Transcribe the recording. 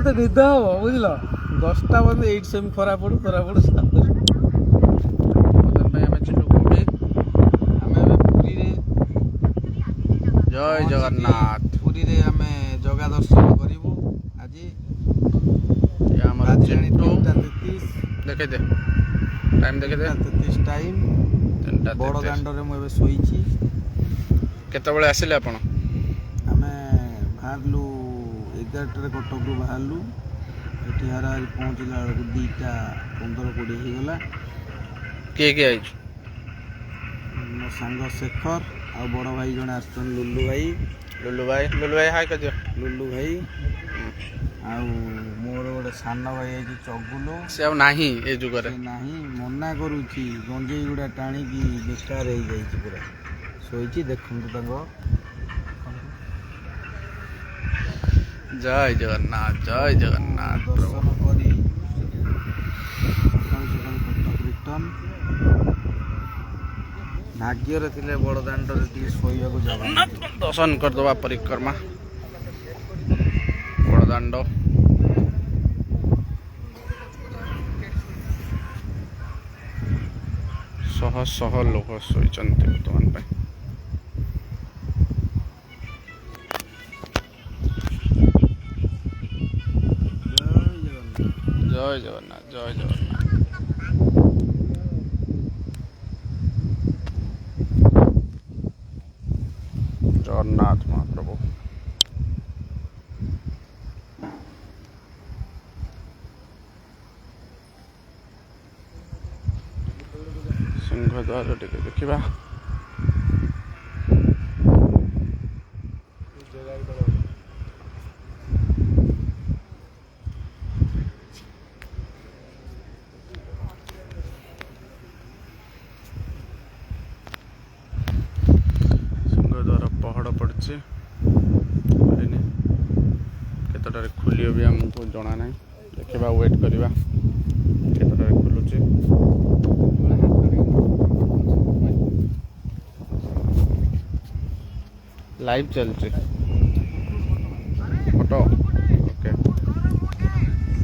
ନିଦ ହବ ବୁଝିଲ 10ଟା ବନ୍ଦେ ଏଇଠି ସେମିତି ଖରା ପଡୁ ବର୍ତ୍ତମାନ ପାଇଁ ଆମେ ଯିବୁ କୋଉଠି ଆମେ ଏବେ ପୁରୀରେ ଜୟ ଜଗନ୍ନାଥ ପୁରୀରେ ଆମେ ଜଗା ଦର୍ଶନ କରିବୁ ଆଜି ଆମର ଚିଣ୍ଟୁ ଦେଖେଇ ଦେ ଟାଇମ୍ ଦେଖେଇ ଦେ 33 ଟାଇମ୍ ବଡ଼ ଦାଣ୍ଡରେ ମୁଁ ଏବେ ଶୋଇଛି କେତେବେଳେ ଆସିଲେ ଆପଣ ଆମେ ବାହାରିଲୁ 11টাରେ କଟକରୁ ବାହାରିଲୁ ଏଠି ହାରାହାରି ପହଞ୍ଚିଲା ବେଳକୁ 2ଟା 15-20 ହେଇଗଲା କିଏ କିଏ ଆଇଛୁ ମୋ ସାଙ୍ଗ ଶେଖର ଆଉ ବଡ଼ ଭାଇ ଜଣେ ଆସିଛନ୍ତି ଲୁଲୁ ଭାଇ ହାଇ କରିଦିଅ ଲୁଲୁ ଭାଇ ଆଉ ମୋର ଗୋଟେ ସାନ ଭାଇ ହେଇଛି ଚଗୁଲୁ ସେ ଆଉ ନାହିଁ ଏ ଯୁଗରେ ନାହିଁ ମନା କରୁଛି ଗଞ୍ଜେଇ ଗୁଡ଼ା ଟାଣିକି ବେକାର ହେଇଯାଇଛି ପୁରା ଶୋଇଛି ଦେଖନ୍ତୁ ତାଙ୍କ ଜୟ ଜଗନ୍ନାଥ ଦର୍ଶନ କରି ସକାଳୁ କଟକ ରିଟର୍ନ ଭାଗ୍ୟରେ ଥିଲେ ବଡ଼ ଦାଣ୍ଡରେ ଟିକେ ଶୋଇବାକୁ ଜଗନ୍ନାଥ ଦର୍ଶନ କରିଦେବା ପରିକ୍ରମା ବଡ଼ ଦାଣ୍ଡ ଶହ ଶହ ଲୋକ ଶୋଇଛନ୍ତି ବର୍ତ୍ତମାନ ପାଇଁ ଜୟ ଜଗନ୍ନାଥ ଜଗନ୍ନାଥ ମହାପ୍ରଭୁ ସିଂହଦ୍ୱାର ଟିକେ ଦେଖିବା ସିଂହଦ୍ୱାର ପହଡ଼ ପଡ଼ିଛି କେତେଟାରେ ଖୋଲିବ ବି ଆମକୁ ଜଣା ନାହିଁ ଦେଖିବା ୱେଟ୍ କରିବା କେତେଟାରେ ଖୋଲୁଛି ଲାଇଭ୍ ଚାଲିଛି